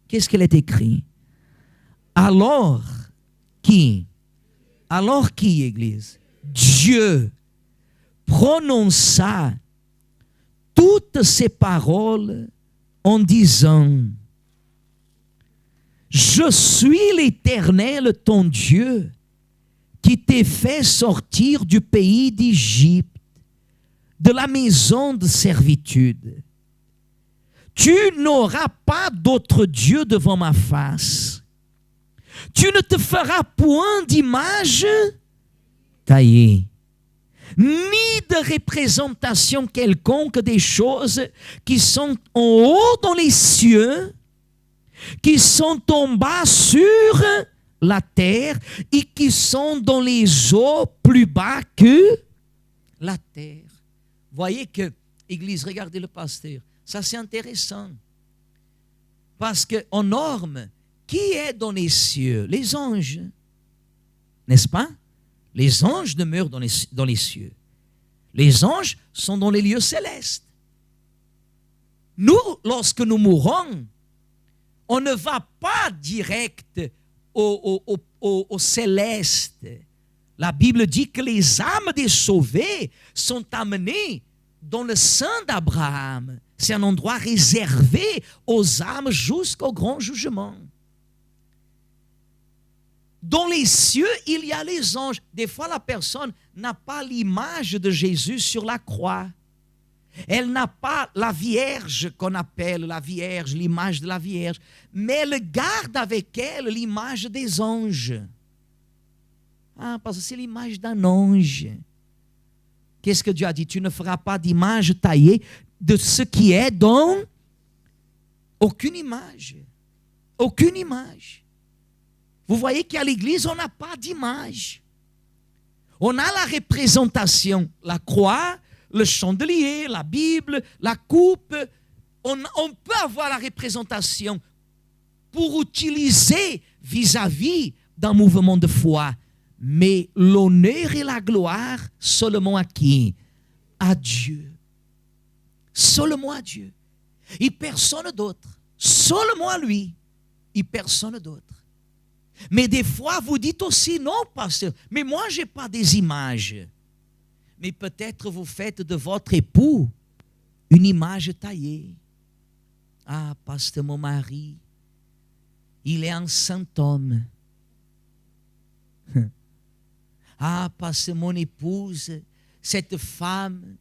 qu'est-ce qu'il est écrit? Alors qui, Église? Dieu prononça toutes ces paroles en disant, je suis l'Éternel ton Dieu qui t'ai fait sortir du pays d'Égypte, de la maison de servitude. Tu n'auras pas d'autre Dieu devant ma face. Tu ne te feras point d'image taillée, ni de représentation quelconque des choses qui sont en haut dans les cieux, qui sont en bas sur la terre et qui sont dans les eaux plus bas que la terre. Voyez que, Église, regardez le pasteur, ça c'est intéressant. Parce qu'en norme, qui est dans les cieux? Les anges, n'est-ce pas? Les anges demeurent dans les cieux. Les anges sont dans les lieux célestes. Nous, lorsque nous mourons, on ne va pas direct au céleste. La Bible dit que les âmes des sauvés sont amenées dans le sein d'Abraham. C'est un endroit réservé aux âmes jusqu'au grand jugement. Dans les cieux, il y a les anges. Des fois, la personne n'a pas l'image de Jésus sur la croix. Elle n'a pas la Vierge qu'on appelle la Vierge, l'image de la Vierge, mais elle garde avec elle l'image des anges. Ah, parce que c'est l'image d'un ange. Qu'est-ce que Dieu a dit? Tu ne feras pas d'image taillée de ce qui est dans aucune image. Aucune image. Vous voyez qu'à l'église, on n'a pas d'image. On a la représentation, la croix, le chandelier, la Bible, la coupe. On peut avoir la représentation pour utiliser vis-à-vis d'un mouvement de foi. Mais l'honneur et la gloire seulement à qui? À Dieu. Seulement à Dieu. Et personne d'autre. Seulement à lui. Et personne d'autre. Mais des fois, vous dites aussi, non, pasteur, mais moi, je n'ai pas des images. Mais peut-être vous faites de votre époux une image taillée. Ah, pasteur, mon mari, il est un saint homme. Ah, pasteur, mon épouse, cette femme,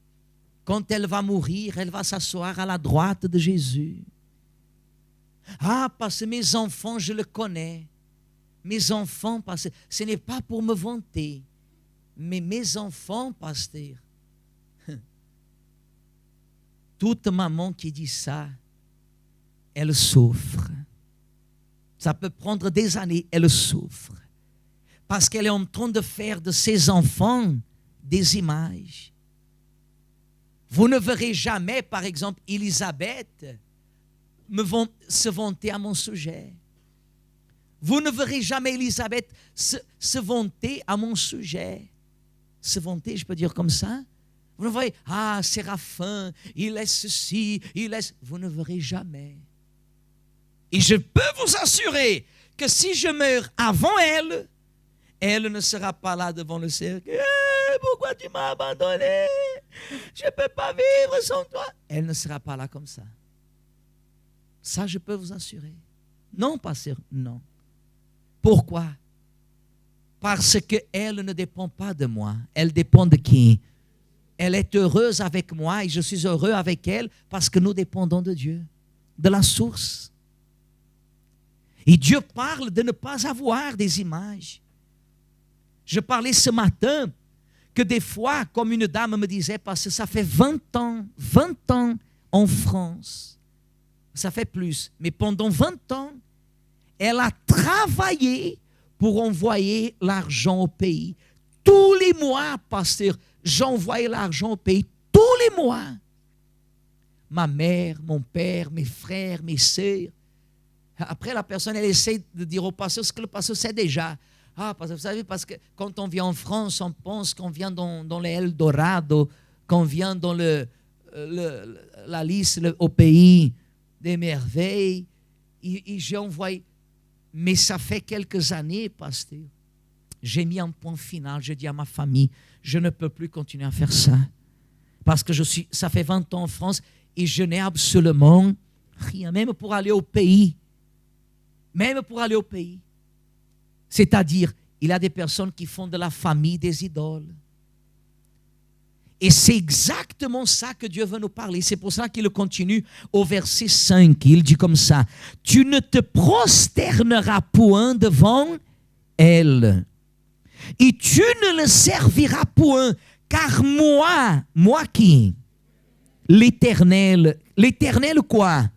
quand elle va mourir, elle va s'asseoir à la droite de Jésus. Ah, pasteur, mes enfants, je le connais. Mes enfants, pasteur, ce n'est pas pour me vanter, mais mes enfants, pasteur, toute maman qui dit ça, elle souffre. Ça peut prendre des années, elle souffre. Parce qu'elle est en train de faire de ses enfants des images. Vous ne verrez jamais, par exemple, Élisabeth se vanter à mon sujet. Vous ne verrez jamais Élisabeth se vanter à mon sujet. Se vanter, je peux dire comme ça. Vous ne voyez, ah, Séraphin, il laisse ceci, il laisse... Vous ne verrez jamais. Et je peux vous assurer que si je meurs avant elle, elle ne sera pas là devant le cercle. Pourquoi tu m'as abandonné? Je ne peux pas vivre sans toi. Elle ne sera pas là comme ça. Ça, je peux vous assurer. Non, pasteur, non. Pourquoi? Parce qu'elle ne dépend pas de moi. Elle dépend de qui? Elle est heureuse avec moi et je suis heureux avec elle parce que nous dépendons de Dieu, de la source. Et Dieu parle de ne pas avoir des images. Je parlais ce matin que des fois, comme une dame me disait, parce que ça fait 20 ans en France, ça fait plus, mais pendant 20 ans, elle a travaillé pour envoyer l'argent au pays. Tous les mois, pasteur, j'envoyais l'argent au pays. Tous les mois. Ma mère, mon père, mes frères, mes sœurs. Après, la personne, elle essaie de dire au pasteur ce que le pasteur sait déjà. Ah, parce que vous savez, parce que quand on vient en France, on pense qu'on vient dans les Eldorado, qu'on vient dans la liste au pays des merveilles. Et j'ai envoyé. Mais ça fait quelques années, pasteur. J'ai mis un point final. J'ai dit à ma famille, je ne peux plus continuer à faire ça. Parce que ça fait 20 ans en France et je n'ai absolument rien. Même pour aller au pays. Même pour aller au pays. C'est-à-dire, il y a des personnes qui font de la famille des idoles. Et c'est exactement ça que Dieu veut nous parler. C'est pour ça qu'il continue au verset 5. Il dit comme ça, « Tu ne te prosterneras point devant elle, et tu ne le serviras point, car moi qui? L'Éternel quoi?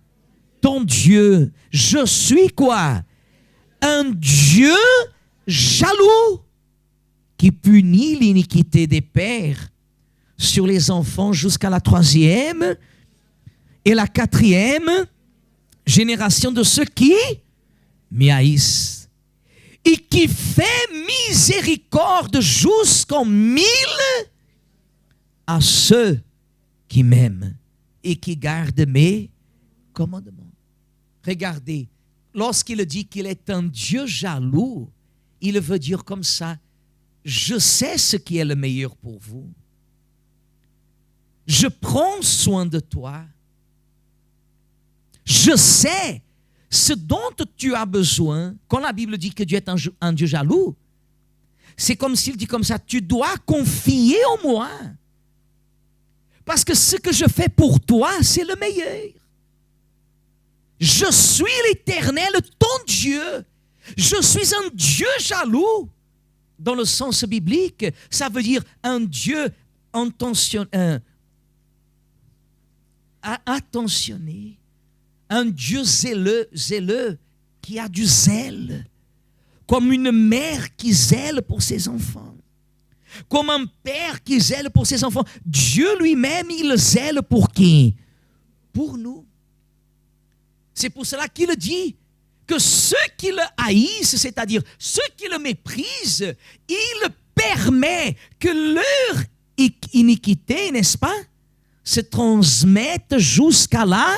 Ton Dieu. Je suis quoi? Un Dieu jaloux, qui punit l'iniquité des pères sur les enfants jusqu'à la 3e et la 4e génération de ceux qui me haïssent, et qui fait miséricorde jusqu'en 1000 à ceux qui m'aiment et qui gardent mes commandements. » Regardez, lorsqu'il dit qu'il est un Dieu jaloux, il veut dire comme ça, je sais ce qui est le meilleur pour vous. Je prends soin de toi. Je sais ce dont tu as besoin. Quand la Bible dit que Dieu est un Dieu jaloux, c'est comme s'il dit comme ça, tu dois confier en moi. Parce que ce que je fais pour toi, c'est le meilleur. Je suis l'Éternel, ton Dieu. Je suis un Dieu jaloux. Dans le sens biblique, ça veut dire un Dieu attentionné, un Dieu zéleux, qui a du zèle, comme une mère qui zèle pour ses enfants, comme un père qui zèle pour ses enfants. Dieu lui-même, il zèle pour qui? Pour nous. C'est pour cela qu'il dit que ceux qui le haïssent, c'est-à-dire ceux qui le méprisent, il permet que leur iniquité, n'est-ce pas, se transmettent jusqu'à la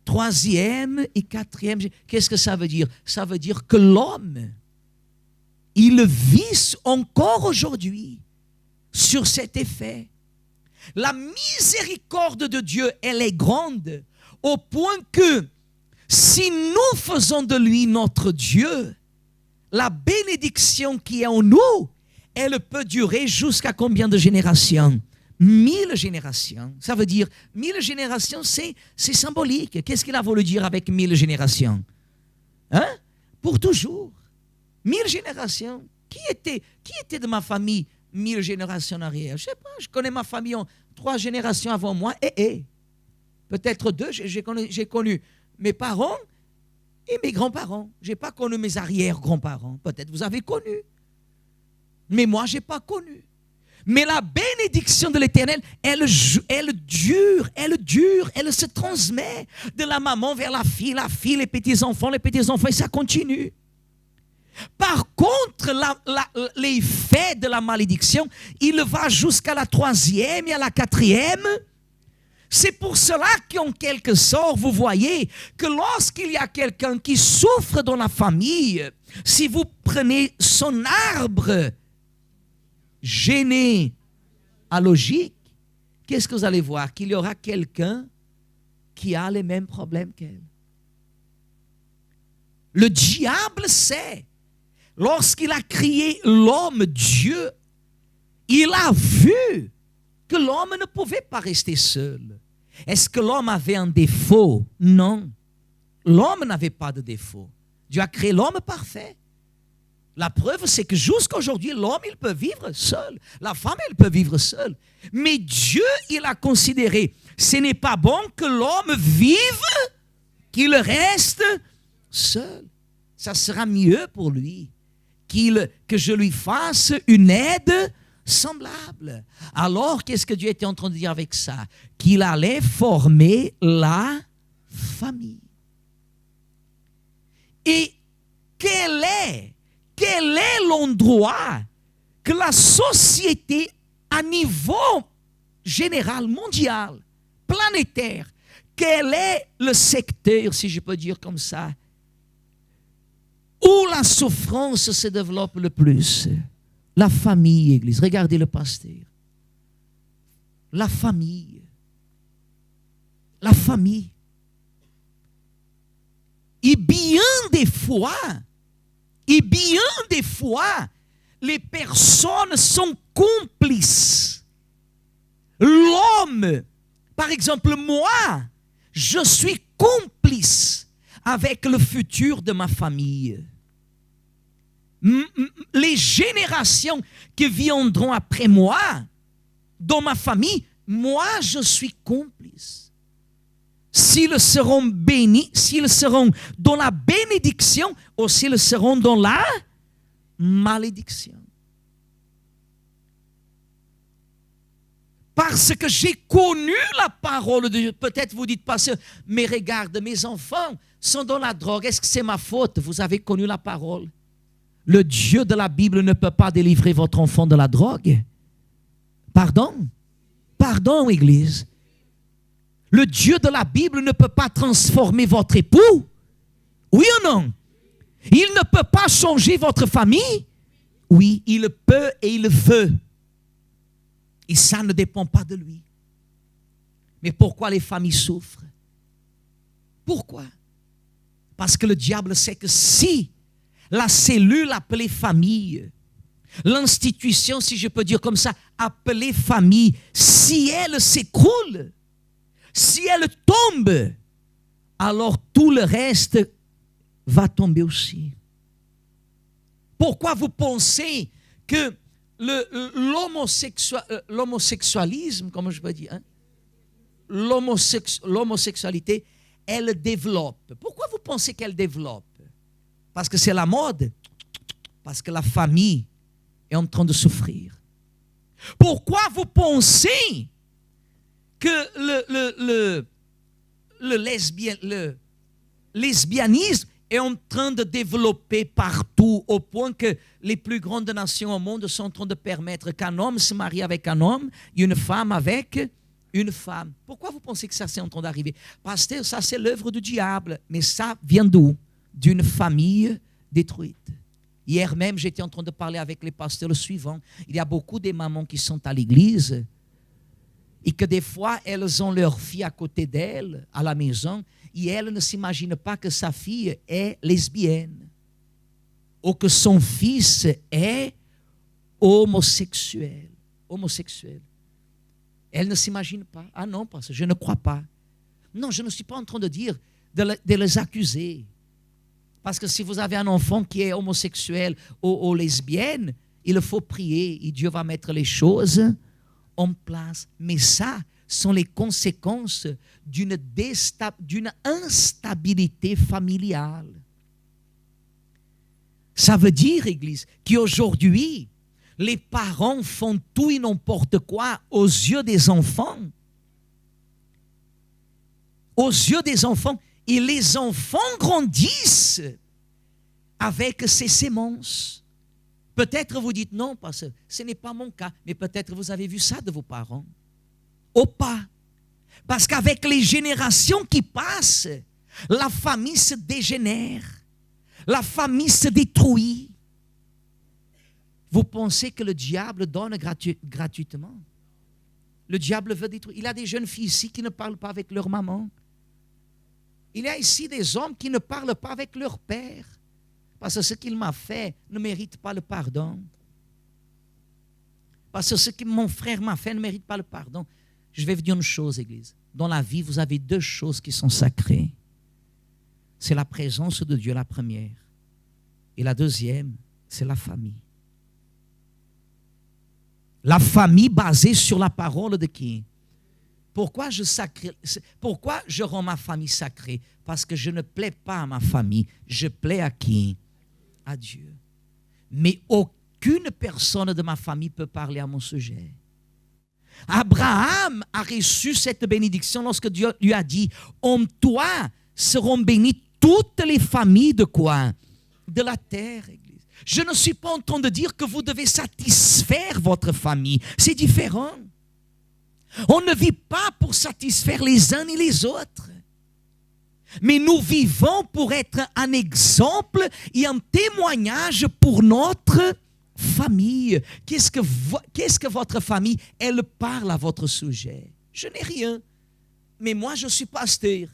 3e et 4e. Qu'est-ce que ça veut dire? Ça veut dire que l'homme, il vit encore aujourd'hui sur cet effet. La miséricorde de Dieu, elle est grande au point que si nous faisons de lui notre Dieu, la bénédiction qui est en nous, elle peut durer jusqu'à combien de générations? 1000 générations. Ça veut dire, 1000 générations, c'est symbolique. Qu'est-ce qu'il a voulu dire avec 1000 générations? Hein? Pour toujours. 1000 générations. Qui était de ma famille 1000 générations en arrière? Je ne sais pas, je connais ma famille en 3 générations avant moi. Peut-être 2, j'ai connu mes parents et mes grands-parents. Je n'ai pas connu mes arrière-grands-parents. Peut-être vous avez connu. Mais moi, je n'ai pas connu. Mais la bénédiction de l'Éternel, elle dure, elle se transmet de la maman vers la fille, les petits-enfants, et ça continue. Par contre, l'effet de la malédiction, il va jusqu'à la 3e et à la 4e. C'est pour cela qu'en quelque sorte, vous voyez que lorsqu'il y a quelqu'un qui souffre dans la famille, si vous prenez son arbre généalogique, qu'est-ce que vous allez voir? Qu'il y aura quelqu'un qui a les mêmes problèmes qu'elle. Le diable sait, lorsqu'il a créé l'homme, Dieu, il a vu que l'homme ne pouvait pas rester seul. Est-ce que l'homme avait un défaut? Non. L'homme n'avait pas de défaut. Dieu a créé l'homme parfait. La preuve, c'est que jusqu'à aujourd'hui, l'homme, il peut vivre seul. La femme, elle peut vivre seule. Mais Dieu, il a considéré, ce n'est pas bon que l'homme vive, qu'il reste seul. Ça sera mieux pour lui que je lui fasse une aide semblable. Alors, qu'est-ce que Dieu était en train de dire avec ça? Qu'il allait former la famille. Et quel est l'endroit que la société, à niveau général, mondial, planétaire, quel est le secteur, si je peux dire comme ça, Où la souffrance se développe le plus? La famille, Église. Regardez le pasteur. La famille. La famille. Et bien des fois, les personnes sont complices. L'homme, par exemple moi, je suis complice avec le futur de ma famille. Les générations qui viendront après moi, dans ma famille, moi je suis complice. S'ils seront bénis, s'ils seront dans la bénédiction, ou s'ils seront dans la malédiction. Parce que j'ai connu la parole de Dieu. Peut-être vous dites, pasteur, mais regarde, mes enfants sont dans la drogue. Est-ce que c'est ma faute? Vous avez connu la parole. Le Dieu de la Bible ne peut pas délivrer votre enfant de la drogue. Pardon? Pardon, Église. Le Dieu de la Bible ne peut pas transformer votre époux. Oui ou non? Il ne peut pas changer votre famille. Oui, il peut et il veut. Et ça ne dépend pas de lui. Mais pourquoi les familles souffrent? Pourquoi? Parce que le diable sait que si la cellule appelée famille, l'institution, si je peux dire comme ça, appelée famille, si elle s'écroule, si elle tombe, alors tout le reste va tomber aussi. Pourquoi vous pensez que l'homosexualisme, comment je peux dire, l'homosexualité, elle développe? Pourquoi vous pensez qu'elle développe? Parce que c'est la mode? Parce que la famille est en train de souffrir. Pourquoi vous pensez que le lesbianisme est en train de développer partout, au point que les plus grandes nations au monde sont en train de permettre qu'un homme se marie avec un homme, une femme avec une femme? Pourquoi vous pensez que ça c'est en train d'arriver? Pasteur, ça c'est l'œuvre du diable. Mais ça vient d'où? D'une famille détruite. Hier même, j'étais en train de parler avec les pasteurs le suivant. Il y a beaucoup de mamans qui sont à l'église et que des fois, elles ont leur fille à côté d'elles, à la maison, et elles ne s'imaginent pas que sa fille est lesbienne ou que son fils est homosexuel. Elles ne s'imaginent pas. Ah non, parce que je ne crois pas. Non, je ne suis pas en train de dire de les accuser. Parce que si vous avez un enfant qui est homosexuel ou lesbienne, il faut prier et Dieu va mettre les choses en place. Mais ça sont les conséquences d'une instabilité familiale. Ça veut dire, Église, qu'aujourd'hui, les parents font tout et n'importe quoi aux yeux des enfants. Aux yeux des enfants. Et les enfants grandissent avec ces sémences. Peut-être vous dites non, parce que ce n'est pas mon cas, mais peut-être vous avez vu ça de vos parents. Ou pas. Parce qu'avec les générations qui passent, la famille se dégénère. La famille se détruit. Vous pensez que le diable donne gratuitement? Le diable veut détruire. Il y a des jeunes filles ici qui ne parlent pas avec leur maman. Il y a ici des hommes qui ne parlent pas avec leur père. Parce que ce qu'il m'a fait ne mérite pas le pardon. Parce que ce que mon frère m'a fait ne mérite pas le pardon. Je vais vous dire une chose, Église. Dans la vie, vous avez deux choses qui sont sacrées. C'est la présence de Dieu, la première. Et la deuxième, c'est la famille. La famille basée sur la parole de qui? Pourquoi je rends ma famille sacrée? Parce que je ne plais pas à ma famille. Je plais à qui? À Dieu. Mais aucune personne de ma famille peut parler à mon sujet. Abraham a reçu cette bénédiction lorsque Dieu lui a dit: en toi seront bénies toutes les familles de quoi? De la terre, Église. Je ne suis pas en train de dire que vous devez satisfaire votre famille. C'est différent. On ne vit pas pour satisfaire les uns et les autres. Mais nous vivons pour être un exemple et un témoignage pour notre famille. Qu'est-ce que votre famille, elle parle à votre sujet? Je n'ai rien. Mais moi, je suis pasteur.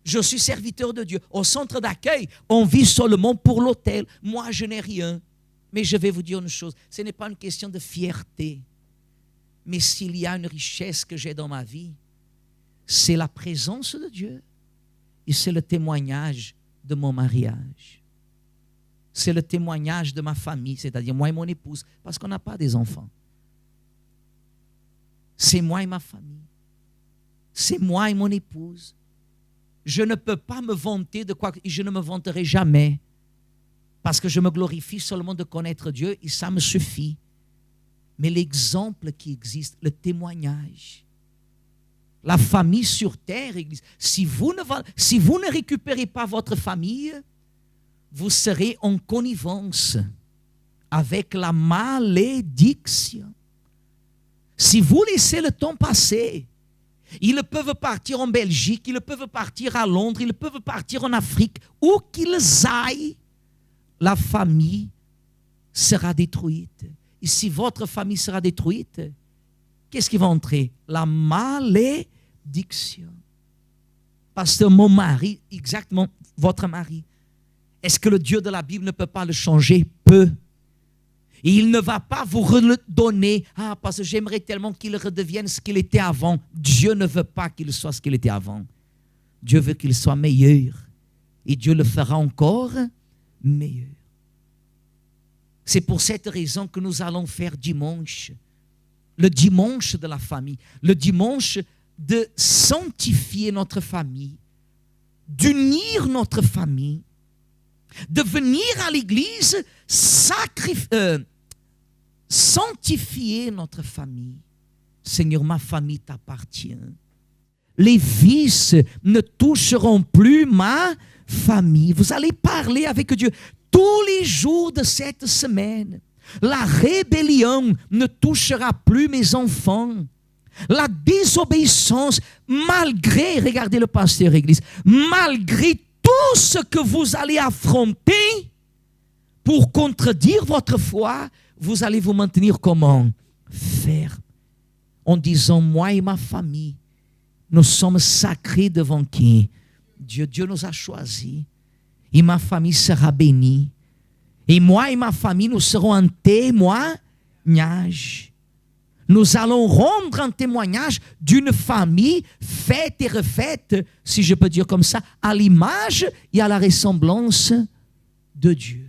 Je suis serviteur de Dieu. Au centre d'accueil, on vit seulement pour l'hôtel. Moi, je n'ai rien. Mais je vais vous dire une chose. Ce n'est pas une question de fierté. Mais s'il y a une richesse que j'ai dans ma vie, c'est la présence de Dieu. Et c'est le témoignage de mon mariage. C'est le témoignage de ma famille, c'est-à-dire moi et mon épouse, parce qu'on n'a pas des enfants. C'est moi et ma famille. C'est moi et mon épouse. Je ne peux pas me vanter de quoi, et je ne me vanterai jamais, parce que je me glorifie seulement de connaître Dieu, et ça me suffit. Mais l'exemple qui existe, le témoignage, la famille sur terre, Église. Si vous ne récupérez pas votre famille, vous serez en connivence avec la malédiction. Si vous laissez le temps passer, ils peuvent partir en Belgique, ils peuvent partir à Londres, ils peuvent partir en Afrique, où qu'ils aillent, la famille sera détruite. Et si votre famille sera détruite, qu'est-ce qui va entrer? La malédiction. Parce que mon mari, exactement votre mari, est-ce que le Dieu de la Bible ne peut pas le changer? Peut. Et il ne va pas vous redonner, parce que j'aimerais tellement qu'il redevienne ce qu'il était avant. Dieu ne veut pas qu'il soit ce qu'il était avant. Dieu veut qu'il soit meilleur. Et Dieu le fera encore meilleur. C'est pour cette raison que nous allons faire dimanche. Le dimanche de la famille. Le dimanche de sanctifier notre famille. D'unir notre famille. De venir à l'église sanctifier notre famille. Seigneur, ma famille t'appartient. Les vices ne toucheront plus ma famille. Vous allez parler avec Dieu tous les jours de cette semaine. La rébellion ne touchera plus mes enfants. La désobéissance, malgré, regardez le pasteur église, malgré tout ce que vous allez affronter pour contredire votre foi, vous allez vous maintenir comment? Ferme. En disant, moi et ma famille, nous sommes sacrés devant qui? Dieu nous a choisis. Et ma famille sera bénie. Et moi et ma famille, nous serons un témoignage. Nous allons rendre un témoignage d'une famille faite et refaite, si je peux dire comme ça, à l'image et à la ressemblance de Dieu.